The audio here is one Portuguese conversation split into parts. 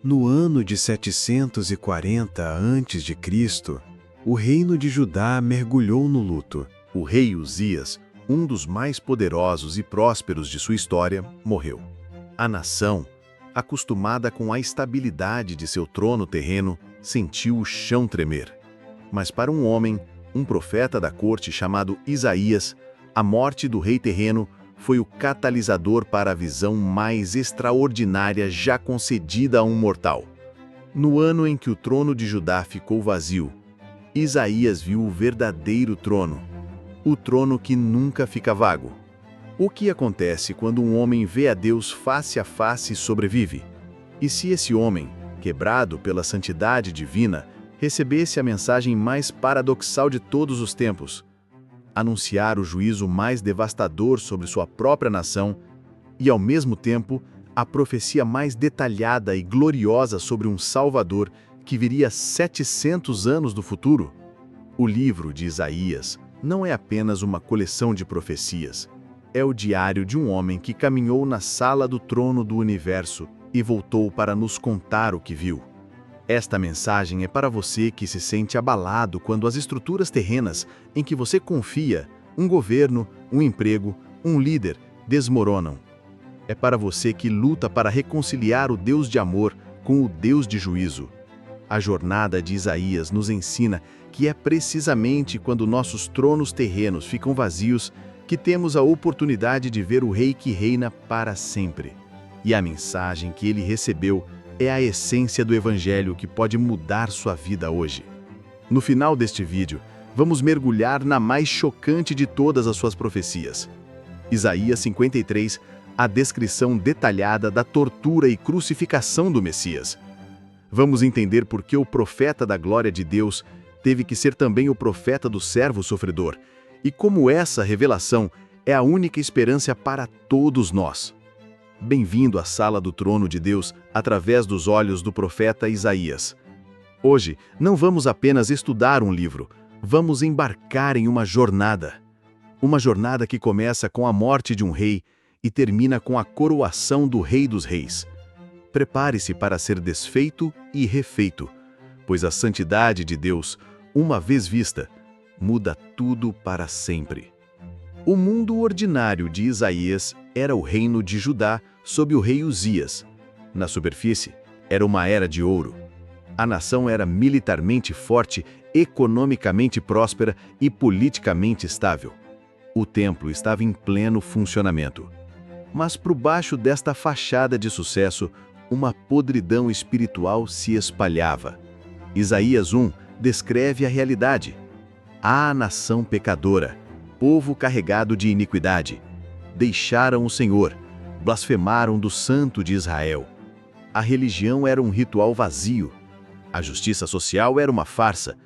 No ano de 740 a.C., o reino de Judá mergulhou no luto. O rei Uzias, um dos mais poderosos e prósperos de sua história, morreu. A nação, acostumada com a estabilidade de seu trono terreno, sentiu o chão tremer. Mas para um homem, um profeta da corte chamado Isaías, a morte do rei terreno foi o catalisador para a visão mais extraordinária já concedida a um mortal. No ano em que o trono de Judá ficou vazio, Isaías viu o verdadeiro trono, o trono que nunca fica vago. O que acontece quando um homem vê a Deus face a face e sobrevive? E se esse homem, quebrado pela santidade divina, recebesse a mensagem mais paradoxal de todos os tempos: anunciar o juízo mais devastador sobre sua própria nação e, ao mesmo tempo, a profecia mais detalhada e gloriosa sobre um Salvador que viria 700 anos do futuro? O livro de Isaías não é apenas uma coleção de profecias. É o diário de um homem que caminhou na sala do trono do universo e voltou para nos contar o que viu. Esta mensagem é para você que se sente abalado quando as estruturas terrenas em que você confia, um governo, um emprego, um líder, desmoronam. É para você que luta para reconciliar o Deus de amor com o Deus de juízo. A jornada de Isaías nos ensina que é precisamente quando nossos tronos terrenos ficam vazios que temos a oportunidade de ver o Rei que reina para sempre. E a mensagem que ele recebeu é a essência do Evangelho que pode mudar sua vida hoje. No final deste vídeo, vamos mergulhar na mais chocante de todas as suas profecias. Isaías 53, a descrição detalhada da tortura e crucificação do Messias. Vamos entender por que o profeta da glória de Deus teve que ser também o profeta do servo sofredor, e como essa revelação é a única esperança para todos nós. Bem-vindo à sala do trono de Deus através dos olhos do profeta Isaías. Hoje, não vamos apenas estudar um livro, vamos embarcar em uma jornada. Uma jornada que começa com a morte de um rei e termina com a coroação do Rei dos Reis. Prepare-se para ser desfeito e refeito, pois a santidade de Deus, uma vez vista, muda tudo para sempre. O mundo ordinário de Isaías era o reino de Judá sob o rei Uzias. Na superfície, era uma era de ouro. A nação era militarmente forte, economicamente próspera e politicamente estável. O templo estava em pleno funcionamento. Mas por baixo desta fachada de sucesso, uma podridão espiritual se espalhava. Isaías 1 descreve a realidade. A nação pecadora, povo carregado de iniquidade, deixaram o Senhor, blasfemaram do Santo de Israel. A religião era um ritual vazio, a justiça social era uma farsa,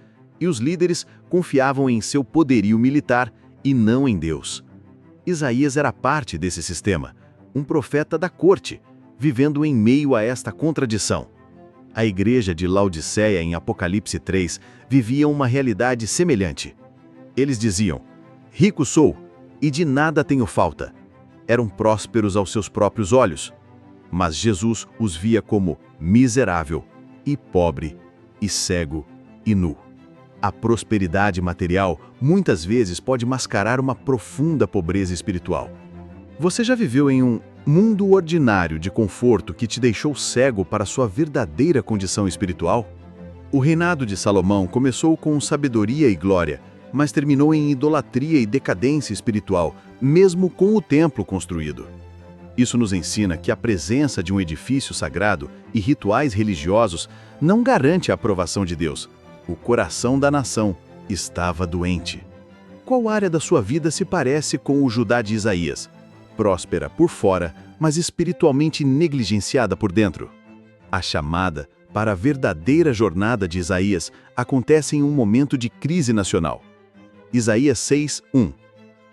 e os líderes confiavam em seu poderio militar e não em Deus. Isaías era parte desse sistema, um profeta da corte, vivendo em meio a esta contradição. A igreja de Laodiceia, em Apocalipse 3, vivia uma realidade semelhante. Eles diziam: rico sou, e de nada tenho falta. Eram prósperos aos seus próprios olhos, mas Jesus os via como miserável, e pobre, e cego, e nu. A prosperidade material muitas vezes pode mascarar uma profunda pobreza espiritual. Você já viveu em um mundo ordinário de conforto que te deixou cego para sua verdadeira condição espiritual? O reinado de Salomão começou com sabedoria e glória, mas terminou em idolatria e decadência espiritual, mesmo com o templo construído. Isso nos ensina que a presença de um edifício sagrado e rituais religiosos não garante a aprovação de Deus. O coração da nação estava doente. Qual área da sua vida se parece com o Judá de Isaías? Próspera por fora, mas espiritualmente negligenciada por dentro. A chamada para a verdadeira jornada de Isaías acontece em um momento de crise nacional. Isaías 6:1.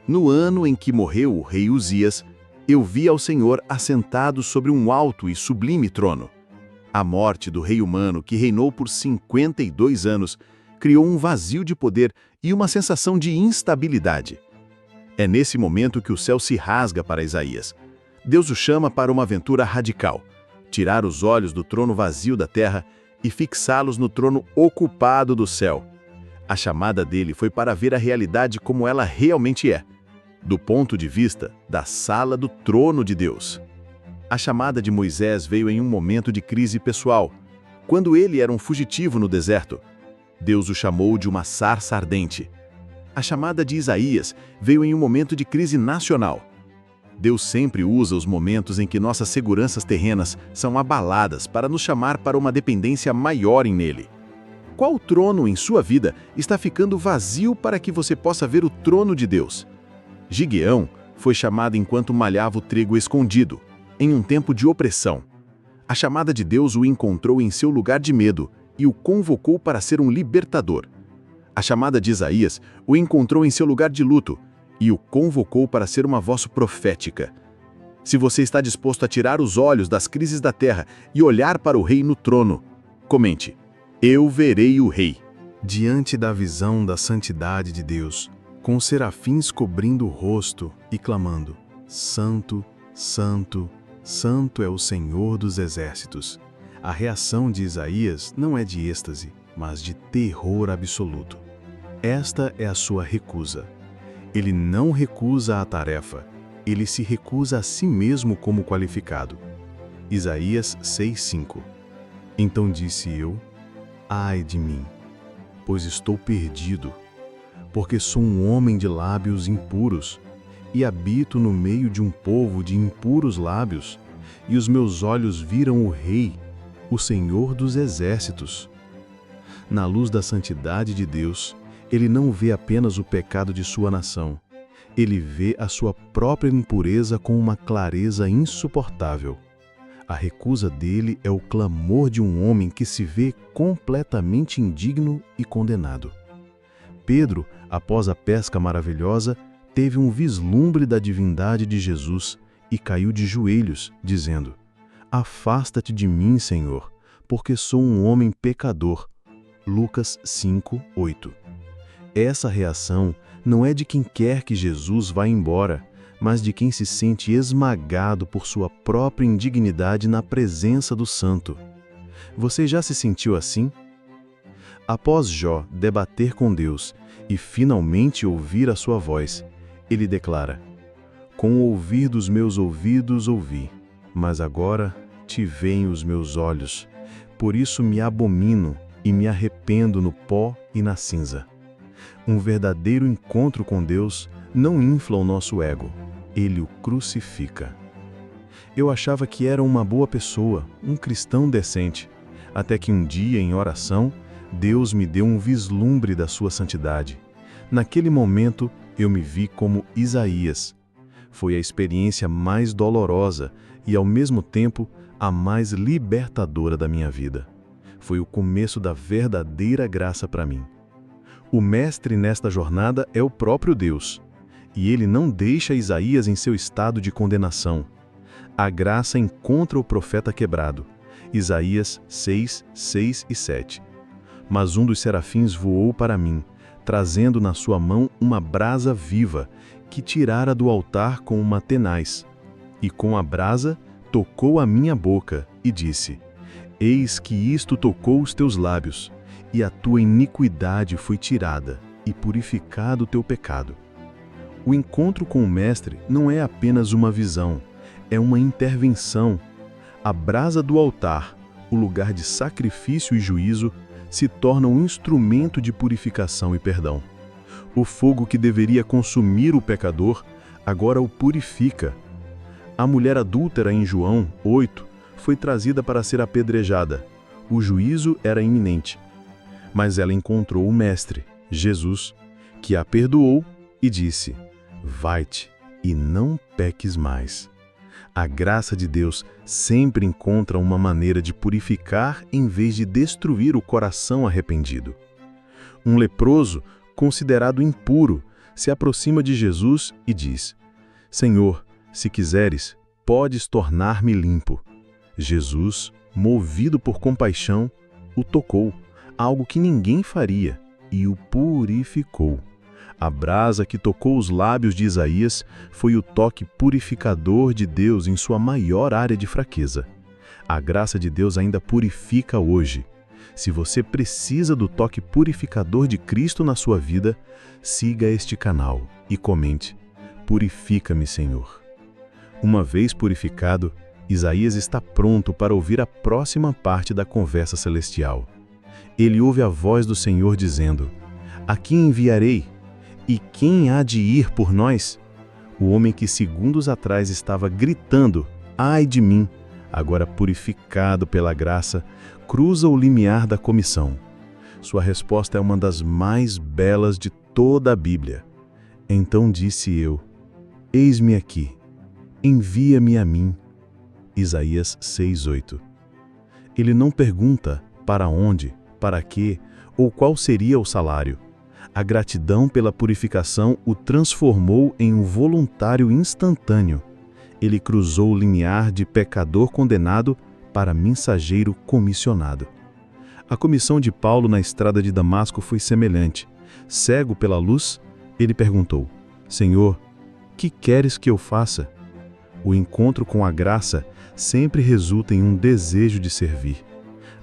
No ano em que morreu o rei Uzias, eu vi ao Senhor assentado sobre um alto e sublime trono. A morte do rei humano, que reinou por 52 anos, criou um vazio de poder e uma sensação de instabilidade. É nesse momento que o céu se rasga para Isaías. Deus o chama para uma aventura radical. tirar os olhos do trono vazio da terra e fixá-los no trono ocupado do céu. A chamada dele foi para ver a realidade como ela realmente é, do ponto de vista da sala do trono de Deus. A chamada de Moisés veio em um momento de crise pessoal, quando ele era um fugitivo no deserto. Deus o chamou de uma sarça ardente. A chamada de Isaías veio em um momento de crise nacional. Deus sempre usa os momentos em que nossas seguranças terrenas são abaladas para nos chamar para uma dependência maior nele. Qual trono em sua vida está ficando vazio para que você possa ver o trono de Deus? Gideão foi chamado enquanto malhava o trigo escondido, em um tempo de opressão. A chamada de Deus o encontrou em seu lugar de medo e o convocou para ser um libertador. A chamada de Isaías o encontrou em seu lugar de luto e o convocou para ser uma voz profética. Se você está disposto a tirar os olhos das crises da terra e olhar para o Rei no trono, comente: eu verei o Rei. Diante da visão da santidade de Deus, com os serafins cobrindo o rosto e clamando: Santo, Santo, Santo é o Senhor dos exércitos. A reação de Isaías não é de êxtase, mas de terror absoluto. Esta é a sua recusa. Ele não recusa a tarefa, ele se recusa a si mesmo como qualificado. Isaías 6:5. Então disse eu: ai de mim, pois estou perdido, porque sou um homem de lábios impuros, e habito no meio de um povo de impuros lábios, e os meus olhos viram o Rei, o Senhor dos exércitos. Na luz da santidade de Deus, ele não vê apenas o pecado de sua nação, ele vê a sua própria impureza com uma clareza insuportável. A recusa dele é o clamor de um homem que se vê completamente indigno e condenado. Pedro, após a pesca maravilhosa, teve um vislumbre da divindade de Jesus e caiu de joelhos, dizendo: afasta-te de mim, Senhor, porque sou um homem pecador. Lucas 5:8. Essa reação não é de quem quer que Jesus vá embora, mas de quem se sente esmagado por sua própria indignidade na presença do Santo. Você já se sentiu assim? Após Jó debater com Deus e finalmente ouvir a sua voz, ele declara: com o ouvir dos meus ouvidos ouvi, mas agora te veem os meus olhos. Por isso me abomino e me arrependo no pó e na cinza. Um verdadeiro encontro com Deus não infla o nosso ego, ele o crucifica. Eu achava que era uma boa pessoa, um cristão decente, até que um dia, em oração, Deus me deu um vislumbre da sua santidade. Naquele momento, eu me vi como Isaías. Foi a experiência mais dolorosa e, ao mesmo tempo, a mais libertadora da minha vida. Foi o começo da verdadeira graça para mim. O mestre nesta jornada é o próprio Deus, e ele não deixa Isaías em seu estado de condenação. A graça encontra o profeta quebrado. Isaías 6, 6 e 7. Mas um dos serafins voou para mim, trazendo na sua mão uma brasa viva, que tirara do altar com uma tenaz. E com a brasa tocou a minha boca, e disse: eis que isto tocou os teus lábios, e a tua iniquidade foi tirada, e purificado o teu pecado. O encontro com o Mestre não é apenas uma visão, é uma intervenção. A brasa do altar, o lugar de sacrifício e juízo, se torna um instrumento de purificação e perdão. O fogo que deveria consumir o pecador, agora o purifica. A mulher adúltera em João 8 foi trazida para ser apedrejada. O juízo era iminente. Mas ela encontrou o Mestre, Jesus, que a perdoou e disse: vai-te e não peques mais. A graça de Deus sempre encontra uma maneira de purificar em vez de destruir o coração arrependido. Um leproso, considerado impuro, se aproxima de Jesus e diz: Senhor, se quiseres, podes tornar-me limpo. Jesus, movido por compaixão, o tocou, algo que ninguém faria, e o purificou. A brasa que tocou os lábios de Isaías foi o toque purificador de Deus em sua maior área de fraqueza. A graça de Deus ainda purifica hoje. Se você precisa do toque purificador de Cristo na sua vida, siga este canal e comente: Purifica-me, Senhor. Uma vez purificado, Isaías está pronto para ouvir a próxima parte da conversa celestial. Ele ouve a voz do Senhor dizendo: A quem enviarei? E quem há de ir por nós? O homem que segundos atrás estava gritando: Ai de mim! Agora purificado pela graça, cruza o limiar da comissão. Sua resposta é uma das mais belas de toda a Bíblia. Então disse eu: Eis-me aqui, envia-me a mim. Isaías 6:8. Ele não pergunta para onde, para quê ou qual seria o salário. A gratidão pela purificação o transformou em um voluntário instantâneo. Ele cruzou o limiar de pecador condenado para mensageiro comissionado. A comissão de Paulo na estrada de Damasco foi semelhante. Cego pela luz, ele perguntou: Senhor, que queres que eu faça? O encontro com a graça sempre resulta em um desejo de servir.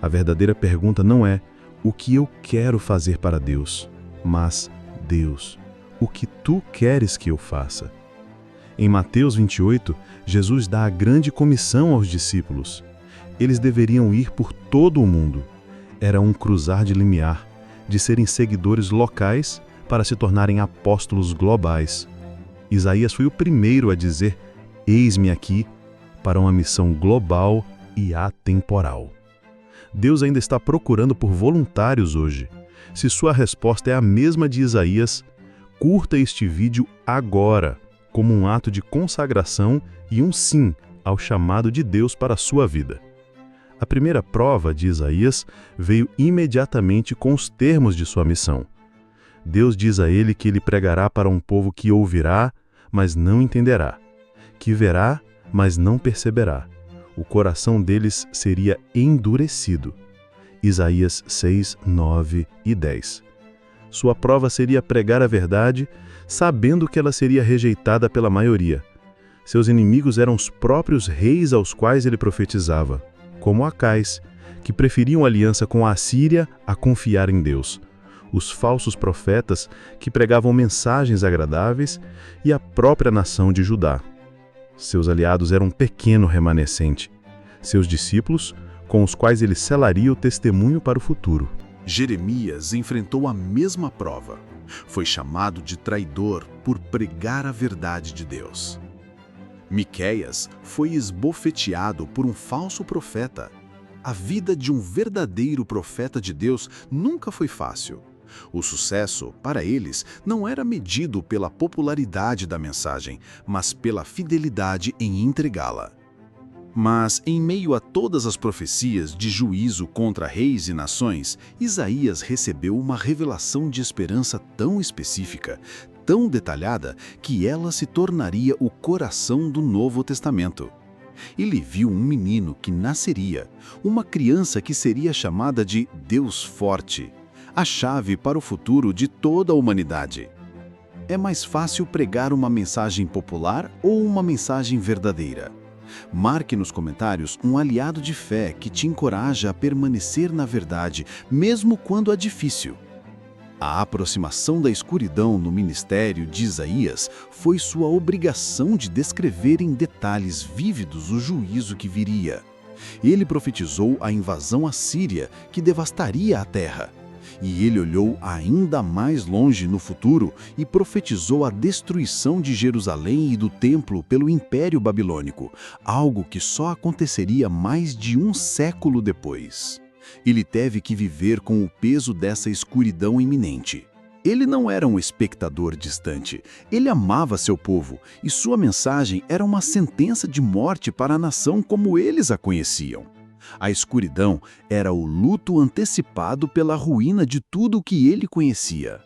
A verdadeira pergunta não é: o que eu quero fazer para Deus? Mas, Deus, o que tu queres que eu faça? Em Mateus 28, Jesus dá a grande comissão aos discípulos. Eles deveriam ir por todo o mundo. Era um cruzar de limiar, de serem seguidores locais para se tornarem apóstolos globais. Isaías foi o primeiro a dizer: Eis-me aqui, para uma missão global e atemporal. Deus ainda está procurando por voluntários hoje. Se sua resposta é a mesma de Isaías, curta este vídeo agora, como um ato de consagração e um sim ao chamado de Deus para a sua vida. A primeira prova de Isaías veio imediatamente com os termos de sua missão. Deus diz a ele que ele pregará para um povo que ouvirá, mas não entenderá, que verá, mas não perceberá. O coração deles seria endurecido. Isaías 6, 9 e 10. Sua prova seria pregar a verdade, sabendo que ela seria rejeitada pela maioria. Seus inimigos eram os próprios reis aos quais ele profetizava, como Acais, que preferiam aliança com a Assíria a confiar em Deus. Os falsos profetas, que pregavam mensagens agradáveis, e a própria nação de Judá. Seus aliados eram um pequeno remanescente. Seus discípulos, com os quais ele selaria o testemunho para o futuro. Jeremias enfrentou a mesma prova. Foi chamado de traidor por pregar a verdade de Deus. Miqueias foi esbofeteado por um falso profeta. A vida de um verdadeiro profeta de Deus nunca foi fácil. O sucesso, para eles, não era medido pela popularidade da mensagem, mas pela fidelidade em entregá-la. Mas, em meio a todas as profecias de juízo contra reis e nações, Isaías recebeu uma revelação de esperança tão específica, tão detalhada, que ela se tornaria o coração do Novo Testamento. Ele viu um menino que nasceria, uma criança que seria chamada de Deus Forte, a chave para o futuro de toda a humanidade. É mais fácil pregar uma mensagem popular ou uma mensagem verdadeira? Marque nos comentários um aliado de fé que te encoraja a permanecer na verdade, mesmo quando é difícil. A aproximação da escuridão no ministério de Isaías foi sua obrigação de descrever em detalhes vívidos o juízo que viria. Ele profetizou a invasão assíria que devastaria a terra. E ele olhou ainda mais longe no futuro e profetizou a destruição de Jerusalém e do templo pelo Império Babilônico, algo que só aconteceria mais de um século depois. Ele teve que viver com o peso dessa escuridão iminente. Ele não era um espectador distante, ele amava seu povo, e sua mensagem era uma sentença de morte para a nação como eles a conheciam. A escuridão era o luto antecipado pela ruína de tudo o que ele conhecia.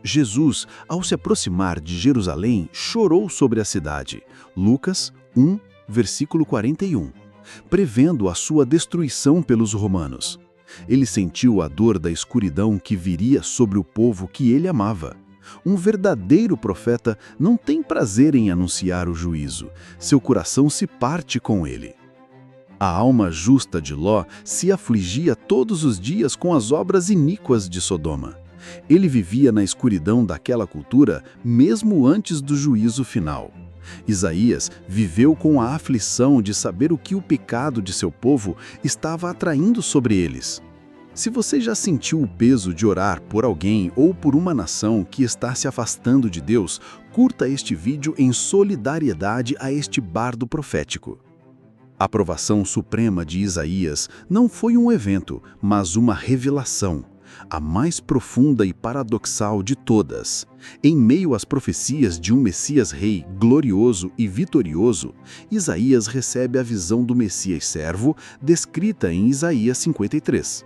Jesus, ao se aproximar de Jerusalém, chorou sobre a cidade. Lucas 1, versículo 41, prevendo a sua destruição pelos romanos. Ele sentiu a dor da escuridão que viria sobre o povo que ele amava. Um verdadeiro profeta não tem prazer em anunciar o juízo. Seu coração se parte com ele. A alma justa de Ló se afligia todos os dias com as obras iníquas de Sodoma. Ele vivia na escuridão daquela cultura mesmo antes do juízo final. Isaías viveu com a aflição de saber o que o pecado de seu povo estava atraindo sobre eles. Se você já sentiu o peso de orar por alguém ou por uma nação que está se afastando de Deus, curta este vídeo em solidariedade a este bardo profético. A aprovação suprema de Isaías não foi um evento, mas uma revelação, a mais profunda e paradoxal de todas. Em meio às profecias de um Messias rei glorioso e vitorioso, Isaías recebe a visão do Messias servo descrita em Isaías 53.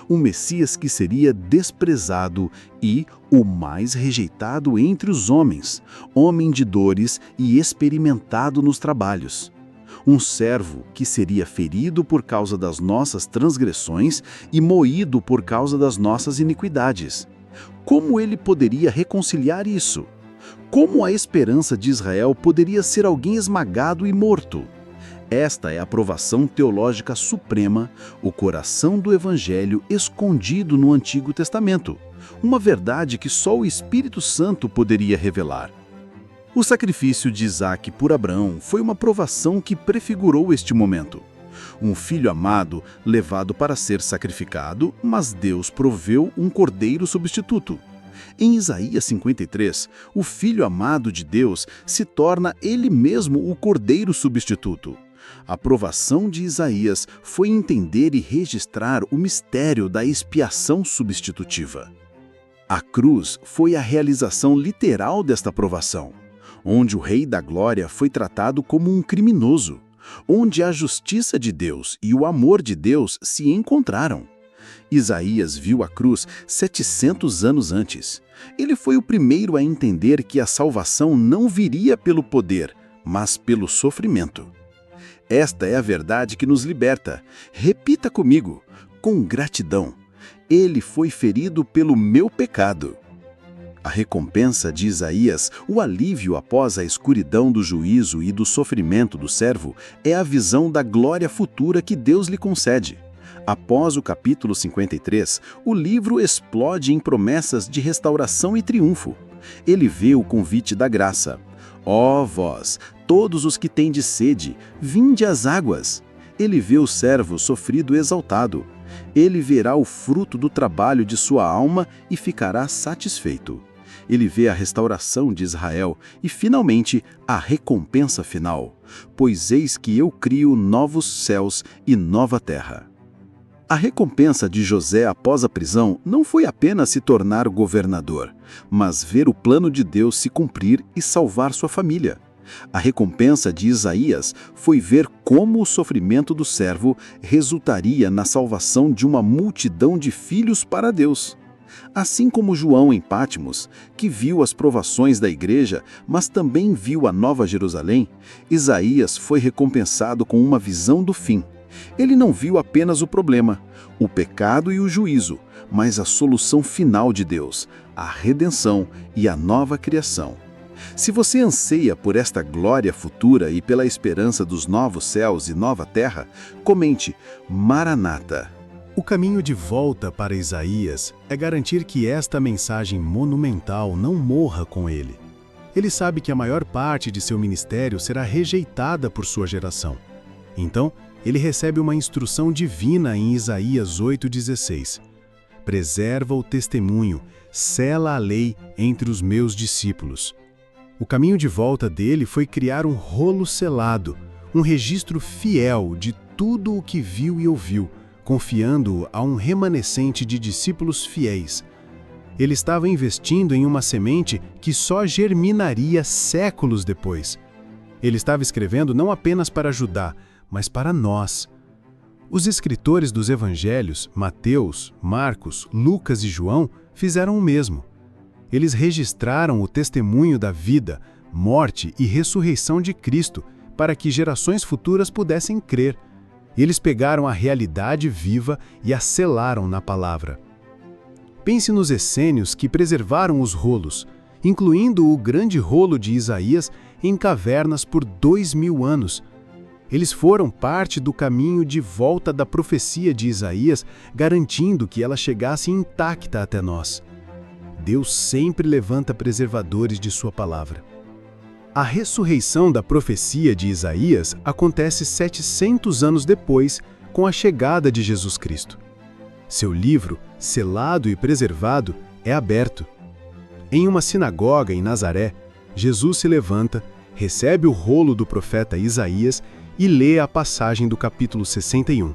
Um Messias que seria desprezado e o mais rejeitado entre os homens, homem de dores e experimentado nos trabalhos. Um servo que seria ferido por causa das nossas transgressões e moído por causa das nossas iniquidades. Como ele poderia reconciliar isso? Como a esperança de Israel poderia ser alguém esmagado e morto? Esta é a aprovação teológica suprema, o coração do Evangelho escondido no Antigo Testamento, uma verdade que só o Espírito Santo poderia revelar. O sacrifício de Isaque por Abraão foi uma provação que prefigurou este momento. Um filho amado levado para ser sacrificado, mas Deus proveu um cordeiro substituto. Em Isaías 53, o filho amado de Deus se torna ele mesmo o cordeiro substituto. A aprovação de Isaías foi entender e registrar o mistério da expiação substitutiva. A cruz foi a realização literal desta aprovação, onde o Rei da Glória foi tratado como um criminoso, onde a justiça de Deus e o amor de Deus se encontraram. Isaías viu a cruz 700 anos antes. Ele foi o primeiro a entender que a salvação não viria pelo poder, mas pelo sofrimento. Esta é a verdade que nos liberta. Repita comigo, com gratidão. Ele foi ferido pelo meu pecado. A recompensa de Isaías, o alívio após a escuridão do juízo e do sofrimento do servo, é a visão da glória futura que Deus lhe concede. Após o capítulo 53, o livro explode em promessas de restauração e triunfo. Ele vê o convite da graça. Ó vós, todos os que tendes sede, vinde às águas. Ele vê o servo sofrido exaltado. Ele verá o fruto do trabalho de sua alma e ficará satisfeito. Ele vê a restauração de Israel e, finalmente, a recompensa final. Pois eis que eu crio novos céus e nova terra. A recompensa de José após a prisão não foi apenas se tornar governador, mas ver o plano de Deus se cumprir e salvar sua família. A recompensa de Isaías foi ver como o sofrimento do servo resultaria na salvação de uma multidão de filhos para Deus. Assim como João em Patmos, que viu as provações da igreja, mas também viu a Nova Jerusalém, Isaías foi recompensado com uma visão do fim. Ele não viu apenas o problema, o pecado e o juízo, mas a solução final de Deus, a redenção e a nova criação. Se você anseia por esta glória futura e pela esperança dos novos céus e nova terra, comente Maranata. O caminho de volta para Isaías é garantir que esta mensagem monumental não morra com ele. Ele sabe que a maior parte de seu ministério será rejeitada por sua geração. Então, ele recebe uma instrução divina em Isaías 8,16. Preserva o testemunho, sela a lei entre os meus discípulos. O caminho de volta dele foi criar um rolo selado, um registro fiel de tudo o que viu e ouviu, confiando-o a um remanescente de discípulos fiéis. Ele estava investindo em uma semente que só germinaria séculos depois. Ele estava escrevendo não apenas para Judá, mas para nós. Os escritores dos evangelhos, Mateus, Marcos, Lucas e João, fizeram o mesmo. Eles registraram o testemunho da vida, morte e ressurreição de Cristo para que gerações futuras pudessem crer. Eles pegaram a realidade viva e a selaram na palavra. Pense nos essênios que preservaram os rolos, incluindo o grande rolo de Isaías em cavernas por 2000 anos. Eles foram parte do caminho de volta da profecia de Isaías, garantindo que ela chegasse intacta até nós. Deus sempre levanta preservadores de sua palavra. A ressurreição da profecia de Isaías acontece 700 anos depois, com a chegada de Jesus Cristo. Seu livro, selado e preservado, é aberto. Em uma sinagoga em Nazaré, Jesus se levanta, recebe o rolo do profeta Isaías e lê a passagem do capítulo 61.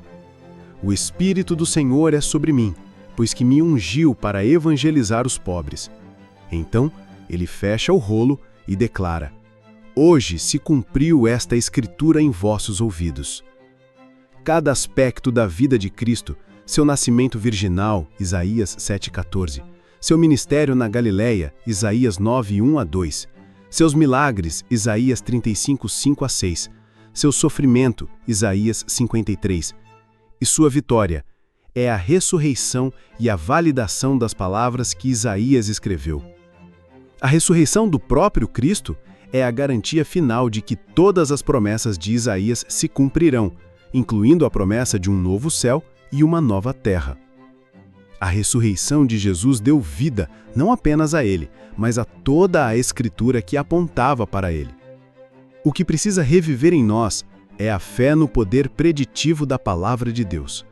O Espírito do Senhor é sobre mim, pois que me ungiu para evangelizar os pobres. Então, ele fecha o rolo e declara: Hoje se cumpriu esta escritura em vossos ouvidos. Cada aspecto da vida de Cristo, seu nascimento virginal, Isaías 7,14, seu ministério na Galileia, Isaías 9:1-2, seus milagres, Isaías 35, 5-6, seu sofrimento, Isaías 53, e sua vitória é a ressurreição e a validação das palavras que Isaías escreveu. A ressurreição do próprio Cristo é a garantia final de que todas as promessas de Isaías se cumprirão, incluindo a promessa de um novo céu e uma nova terra. A ressurreição de Jesus deu vida não apenas a ele, mas a toda a Escritura que apontava para ele. O que precisa reviver em nós é a fé no poder preditivo da palavra de Deus.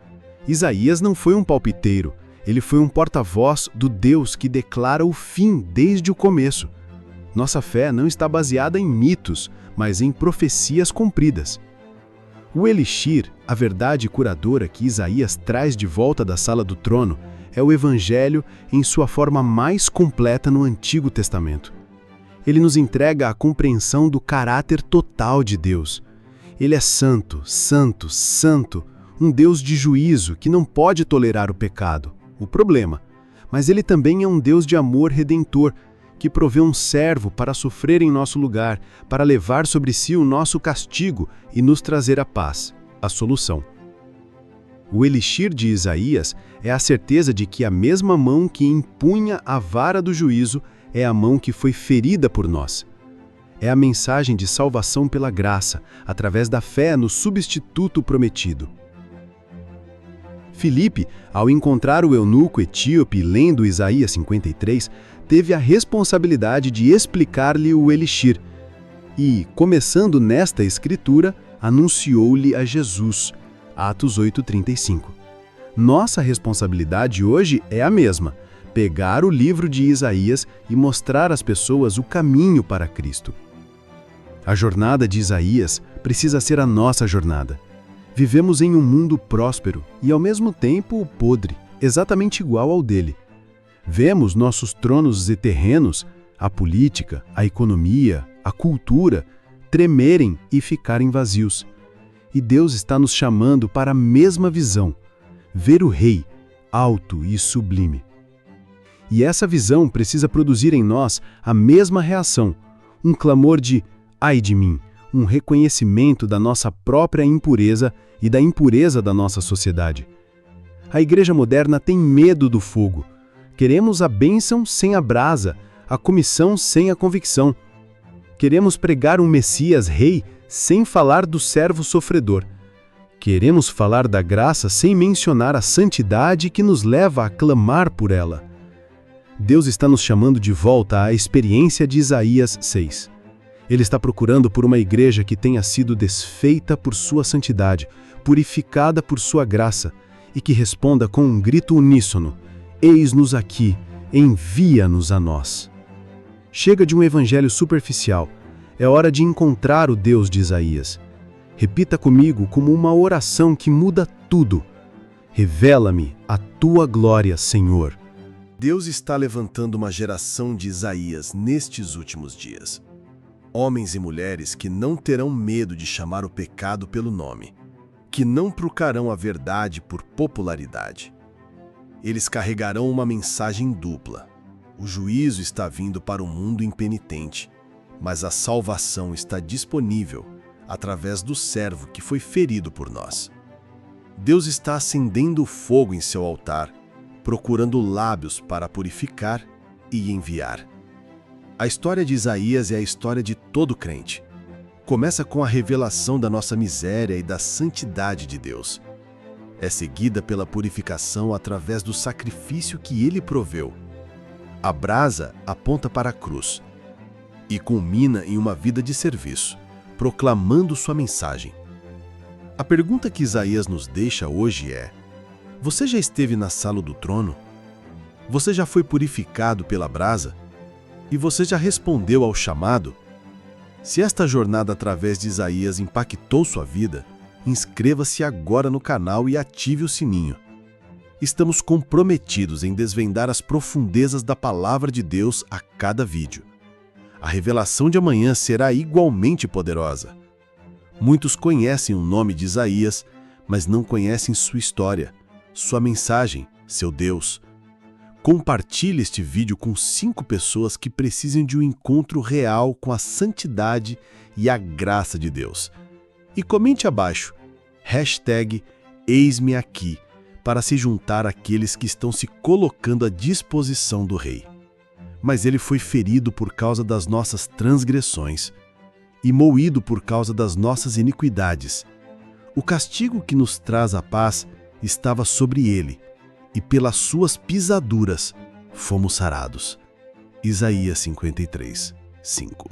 Isaías não foi um palpiteiro, ele foi um porta-voz do Deus que declara o fim desde o começo. Nossa fé não está baseada em mitos, mas em profecias cumpridas. O elixir, a verdade curadora que Isaías traz de volta da sala do trono, é o Evangelho em sua forma mais completa no Antigo Testamento. Ele nos entrega a compreensão do caráter total de Deus. Ele é santo, santo, santo, um Deus de juízo que não pode tolerar o pecado, o problema. Mas ele também é um Deus de amor redentor, que provê um servo para sofrer em nosso lugar, para levar sobre si o nosso castigo e nos trazer a paz, a solução. O elixir de Isaías é a certeza de que a mesma mão que empunha a vara do juízo é a mão que foi ferida por nós. É a mensagem de salvação pela graça, através da fé no substituto prometido. Filipe, ao encontrar o eunuco etíope lendo Isaías 53, teve a responsabilidade de explicar-lhe o elixir e, começando nesta escritura, anunciou-lhe a Jesus. Atos 8:35. Nossa responsabilidade hoje é a mesma: pegar o livro de Isaías e mostrar às pessoas o caminho para Cristo. A jornada de Isaías precisa ser a nossa jornada. Vivemos em um mundo próspero e, ao mesmo tempo, podre, exatamente igual ao dele. Vemos nossos tronos e terrenos, a política, a economia, a cultura, tremerem e ficarem vazios. E Deus está nos chamando para a mesma visão: ver o Rei, alto e sublime. E essa visão precisa produzir em nós a mesma reação, um clamor de "ai de mim", um reconhecimento da nossa própria impureza e da impureza da nossa sociedade. A igreja moderna tem medo do fogo. Queremos a bênção sem a brasa, a comissão sem a convicção. Queremos pregar um Messias rei sem falar do servo sofredor. Queremos falar da graça sem mencionar a santidade que nos leva a clamar por ela. Deus está nos chamando de volta à experiência de Isaías 6. Ele está procurando por uma igreja que tenha sido desfeita por sua santidade, purificada por sua graça, e que responda com um grito uníssono: "Eis-nos aqui, envia-nos a nós." Chega de um evangelho superficial. É hora de encontrar o Deus de Isaías. Repita comigo como uma oração que muda tudo: "Revela-me a tua glória, Senhor." Deus está levantando uma geração de Isaías nestes últimos dias. Homens e mulheres que não terão medo de chamar o pecado pelo nome, que não trocarão a verdade por popularidade. Eles carregarão uma mensagem dupla. O juízo está vindo para o mundo impenitente, mas a salvação está disponível através do servo que foi ferido por nós. Deus está acendendo o fogo em seu altar, procurando lábios para purificar e enviar. A história de Isaías é a história de todo crente. começa com a revelação da nossa miséria e da santidade de Deus. É seguida pela purificação através do sacrifício que ele proveu. A brasa aponta para a cruz e culmina em uma vida de serviço, proclamando sua mensagem. A pergunta que Isaías nos deixa hoje é: você já esteve na sala do trono? Você já foi purificado pela brasa? E você já respondeu ao chamado? Se esta jornada através de Isaías impactou sua vida, inscreva-se agora no canal e ative o sininho. Estamos comprometidos em desvendar as profundezas da palavra de Deus a cada vídeo. A revelação de amanhã será igualmente poderosa. Muitos conhecem o nome de Isaías, mas não conhecem sua história, sua mensagem, seu Deus. Compartilhe este vídeo com 5 pessoas que precisam de um encontro real com a santidade e a graça de Deus. E comente abaixo, #eis-me aqui, para se juntar àqueles que estão se colocando à disposição do Rei. Mas ele foi ferido por causa das nossas transgressões e moído por causa das nossas iniquidades. O castigo que nos traz a paz estava sobre ele, e pelas suas pisaduras fomos sarados. Isaías 53, 5.